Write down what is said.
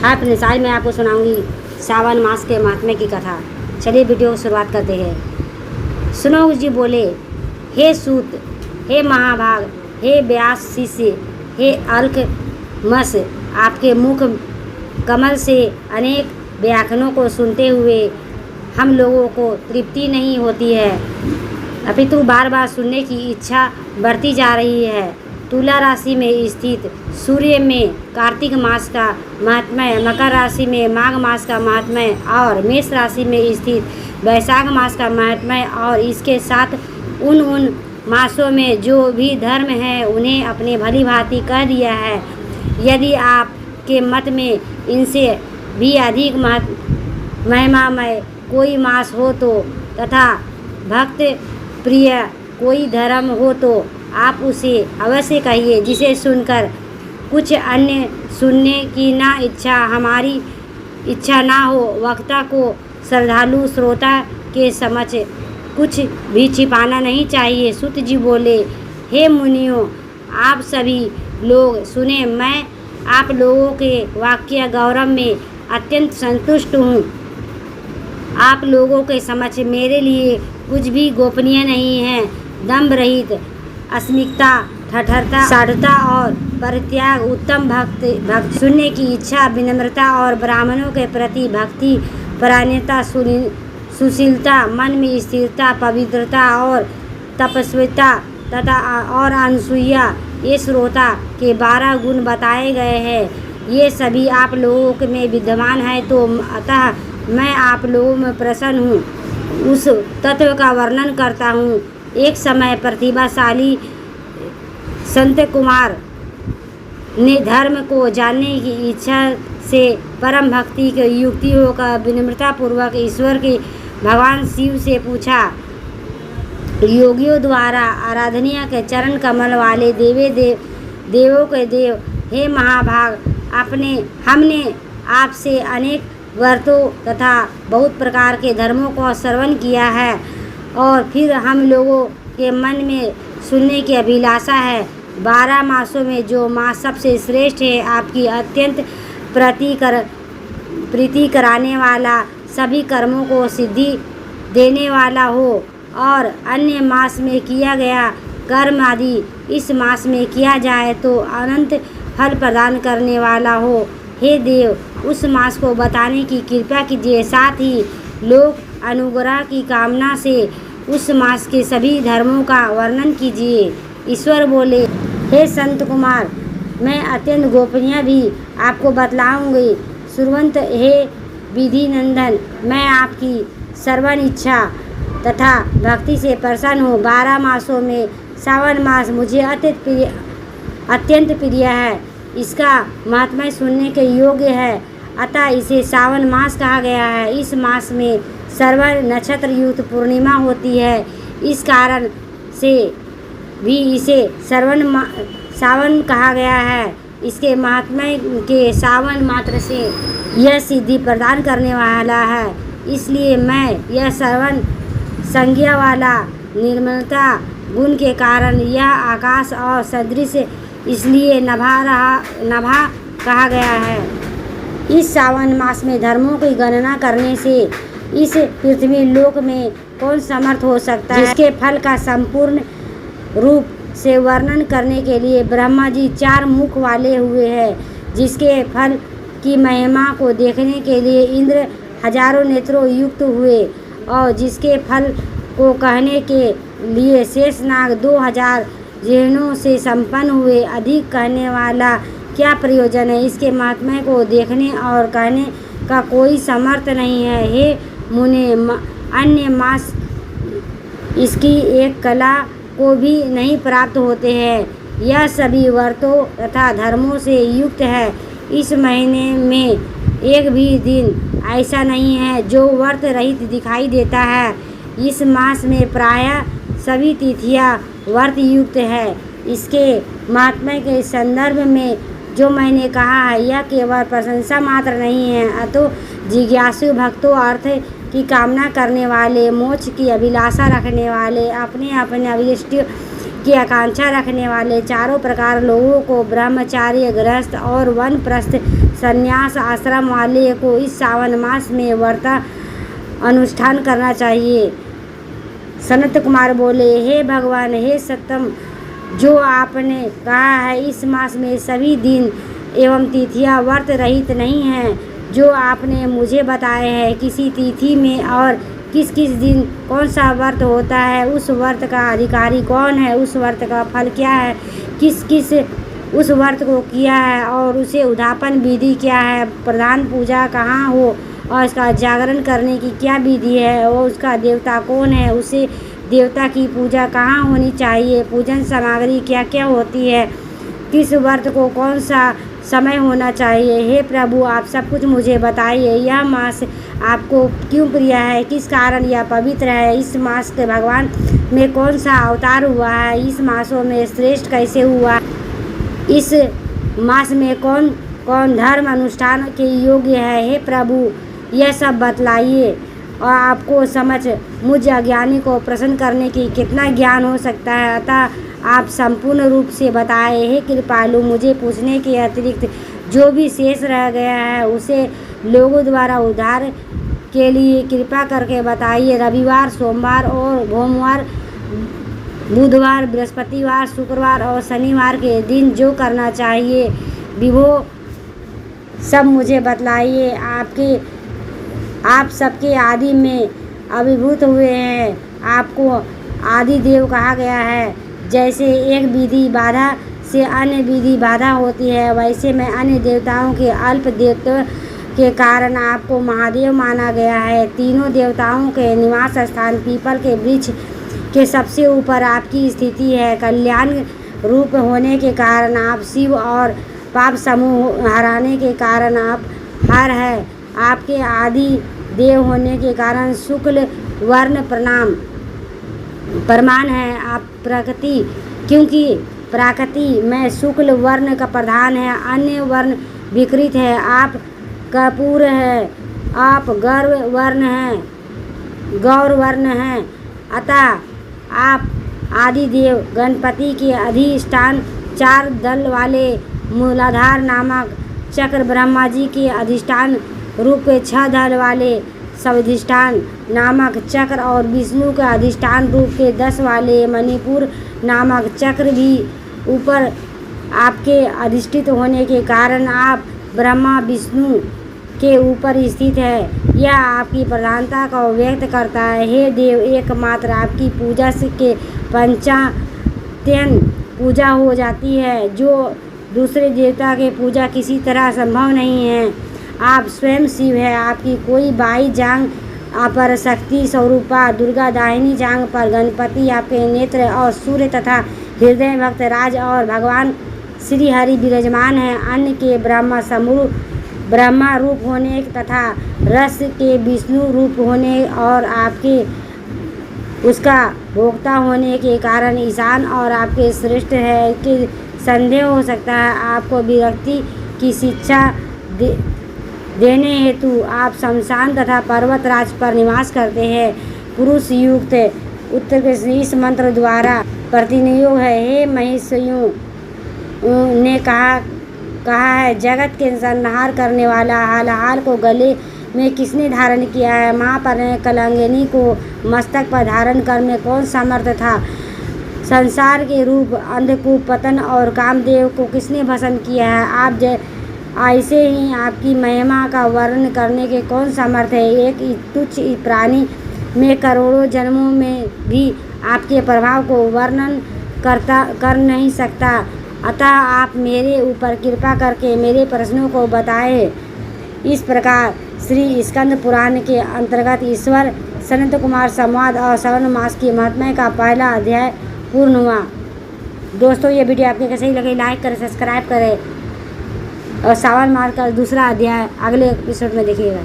Hi friends, आज मैं आपको सुनाऊंगी सावन मास के महात्म्य की कथा। चलिए वीडियो की शुरुआत करते हैं। सुनो जी बोले, हे सूत, हे महाभाग, हे व्यास शिष्य, हे अर्क मस, आपके मुख कमल से अनेक व्याख्यानों को सुनते हुए हम लोगों को तृप्ति नहीं होती है, अपितु बार बार सुनने की इच्छा बढ़ती जा रही है। तुला राशि में स्थित सूर्य में कार्तिक मास का महात्म्य, मकर राशि में माघ मास का महात्म्य और मेष राशि में स्थित वैशाख मास का महात्म्य और इसके साथ उन मासों में जो भी धर्म है उन्हें अपने भली भांति कह दिया है। यदि आपके मत में इनसे भी अधिक महिमामय कोई मास हो तो तथा भक्त प्रिय कोई धर्म हो तो आप उसे अवश्य कहिए, जिसे सुनकर कुछ अन्य सुनने की हमारी इच्छा ना हो। वक्ता को श्रद्धालु श्रोता के समक्ष कुछ भी छिपाना नहीं चाहिए। सूत जी बोले, हे मुनियों, आप सभी लोग सुने, मैं आप लोगों के वाक्य गौरव में अत्यंत संतुष्ट हूँ। आप लोगों के समक्ष मेरे लिए कुछ भी गोपनीय नहीं है। दंभ रहित, अस्मिकता, ठठरता, साधुता और परित्याग, उत्तम भक्त सुनने की इच्छा, विनम्रता और ब्राह्मणों के प्रति भक्ति, परायणता, सुशीलता, मन में स्थिरता, पवित्रता और तपस्विता तथा और अनसूया, ये श्रोता के 12 गुण बताए गए हैं। ये सभी आप लोगों में विद्यमान है, तो अतः मैं आप लोगों में प्रसन्न हूँ। उस तत्व का वर्णन करता हूँ। एक समय प्रतिभाशाली संत कुमार ने धर्म को जानने की इच्छा से परम भक्ति के युक्ति होकर विनम्रता पूर्वक ईश्वर के भगवान शिव से पूछा। योगियों द्वारा आराधनीय के चरण कमल वाले देवों के देव, हे महाभाग, हमने आपसे अनेक व्रतों तथा बहुत प्रकार के धर्मों को श्रवण किया है और फिर हम लोगों के मन में सुनने की अभिलाषा है। 12 मासों में जो मास सबसे श्रेष्ठ है, आपकी अत्यंत प्रीति कराने वाला, सभी कर्मों को सिद्धि देने वाला हो और अन्य मास में किया गया कर्म आदि इस मास में किया जाए तो अनंत फल प्रदान करने वाला हो। हे देव, उस मास को बताने की कृपा कीजिए। साथ ही लोक अनुग्रह की कामना से उस मास के सभी धर्मों का वर्णन कीजिए। ईश्वर बोले, हे संत कुमार, मैं अत्यंत गोपनीय भी आपको बतलाऊंगी। सुरवंत, हे विधि नंदन, मैं आपकी सर्वन इच्छा तथा भक्ति से प्रसन्न हूँ। 12 मासों में सावन मास मुझे अत्यंत प्रिय है। इसका महात्म्य सुनने के योग्य है, अतः इसे सावन मास कहा गया है। इस मास में श्रवण नक्षत्र युक्त पूर्णिमा होती है, इस कारण से भी इसे सावन कहा गया है। इसके महात्म्य के सावन मात्र से यह सिद्धि प्रदान करने वाला है, इसलिए मैं यह श्रवण संज्ञा वाला निर्मलता गुण के कारण यह आकाश और सदृश इसलिए नभा कहा गया है। इस सावन मास में धर्मों की गणना करने से इस पृथ्वी लोक में कौन समर्थ हो सकता है। जिसके फल का संपूर्ण रूप से वर्णन करने के लिए ब्रह्मा जी 4 मुख वाले हुए हैं। जिसके फल की महिमा को देखने के लिए इंद्र हजारों नेत्रों युक्त हुए और जिसके फल को कहने के लिए शेषनाग 2000 जिह्वाओं से संपन्न हुए। अधिक कहने वाला क्या प्रयोजन है। इसके महात्म्य को देखने और कहने का कोई समर्थ नहीं है। हे मुने, अन्य मास इसकी एक कला को भी नहीं प्राप्त होते हैं। यह सभी व्रतों तथा धर्मों से युक्त है। इस महीने में एक भी दिन ऐसा नहीं है जो व्रत रहित दिखाई देता है। इस मास में प्रायः सभी तिथियां व्रत युक्त है। इसके महात्म्य के संदर्भ में जो मैंने कहा है, यह केवल प्रशंसा मात्र नहीं है, अतो जिज्ञासु भक्तों, अर्थ की कामना करने वाले, मोक्ष की अभिलाषा रखने वाले, अपने अभिष्ट की आकांक्षा रखने वाले चारों प्रकार लोगों को ब्रह्मचार्य, गृहस्थ और वानप्रस्थ संन्यास आश्रम वाले को इस सावन मास में व्रत अनुष्ठान करना चाहिए। सनत कुमार बोले, हे भगवान, हे सत्यम, जो आपने कहा है इस मास में सभी दिन एवं तिथियां व्रत रहित नहीं हैं। जो आपने मुझे बताया है किसी तिथि में और किस किस दिन कौन सा व्रत होता है, उस व्रत का अधिकारी कौन है, उस व्रत का फल क्या है, किस किस उस व्रत को किया है और उसे उद्यापन विधि क्या है, प्रधान पूजा कहाँ हो और इसका जागरण करने की क्या विधि है और उसका देवता कौन है, उसे देवता की पूजा कहाँ होनी चाहिए, पूजन सामग्री क्या क्या होती है, किस व्रत को कौन सा समय होना चाहिए। हे प्रभु, आप सब कुछ मुझे बताइए। यह मास आपको क्यों प्रिय है, किस कारण यह पवित्र है, इस मास के भगवान में कौन सा अवतार हुआ है, इस मासों में श्रेष्ठ कैसे हुआ, इस मास में कौन कौन धर्म अनुष्ठान के योग्य है। हे प्रभु, यह सब बतलाइए और आपको समझ मुझ अज्ञानी को प्रसन्न करने की कितना ज्ञान हो सकता है, अतः आप संपूर्ण रूप से बताए। हे कृपालु, मुझे पूछने के अतिरिक्त जो भी शेष रह गया है उसे लोगों द्वारा उद्धार के लिए कृपा करके बताइए। रविवार, सोमवार और सोमवार, बुधवार, बृहस्पतिवार, शुक्रवार और शनिवार के दिन जो करना चाहिए विभो सब मुझे बतलाइए। आप सबके आदि में अभिभूत हुए हैं, आपको आदि देव कहा गया है। जैसे एक विधि बाधा से अन्य विधि बाधा होती है, वैसे में अन्य देवताओं के अल्प देवत्व के कारण आपको महादेव माना गया है। तीनों देवताओं के निवास स्थान पीपल के वृक्ष के सबसे ऊपर आपकी स्थिति है। कल्याण रूप होने के कारण आप शिव और पाप समूह हराने के कारण आप हर है। आपके आदि देव होने के कारण शुक्ल वर्ण प्रमाण है। आप प्रकृति, क्योंकि प्रकृति में शुक्ल वर्ण का प्रधान है, अन्य वर्ण विकृत है। आप कपूर है, आप गौर वर्ण हैं, अतः आप आदिदेव गणपति के अधिष्ठान 4 दल वाले मूलाधार नामक चक्र, ब्रह्मा जी के अधिष्ठान रूप के 6 दल वाले स्वाधिष्ठान नामक चक्र और विष्णु के अधिष्ठान रूप के 10 वाले मणिपुर नामक चक्र भी ऊपर आपके अधिष्ठित होने के कारण आप ब्रह्मा विष्णु के ऊपर स्थित है। यह आपकी प्रधानता को व्यक्त करता है। हे देव, एकमात्र आपकी पूजा से के पंचायन पूजा हो जाती है, जो दूसरे देवता के पूजा किसी तरह संभव नहीं है। आप स्वयं शिव है, आपकी कोई बाई जांग अपर शक्ति स्वरूपा दुर्गा, दाहिनी जांग पर गणपति, आपके नेत्र और सूर्य तथा हृदय भक्त राज और भगवान श्री हरि विराजमान है। अन्य के ब्रह्मा रूप होने तथा रस के विष्णु रूप होने और आपके उसका भोक्ता होने के कारण ईशान और आपके श्रेष्ठ है कि संदेह हो सकता है। आपको विरक्ति की शिक्षा देने हेतु आप शमशान तथा पर्वत राज पर निवास करते हैं। पुरुष युक्त उत्तर के इस मंत्र द्वारा प्रतिनियोग है। हे महिषियों ने कहा है, जगत के संहार करने वाला हाल को गले में किसने धारण किया है? महापर ने कलंगिनी को मस्तक पर धारण कर में कौन समर्थ था? संसार के रूप अंधकूप, पतन और कामदेव को किसने भस्म किया है? आप ऐसे ही आपकी महिमा का वर्णन करने के कौन समर्थ है? एक तुच्छ प्राणी में करोड़ों जन्मों में भी आपके प्रभाव को वर्णन कर नहीं सकता। अतः आप मेरे ऊपर कृपा करके मेरे प्रश्नों को बताएं। इस प्रकार श्री स्कंद पुराण के अंतर्गत ईश्वर सनत कुमार संवाद और श्रावण मास की महात्म्य का पहला अध्याय पूर्ण हुआ। दोस्तों, ये वीडियो आपको कैसे लगे, लाइक करें, सब्सक्राइब करें और श्रावण मास का दूसरा अध्याय अगले एपिसोड में देखिएगा।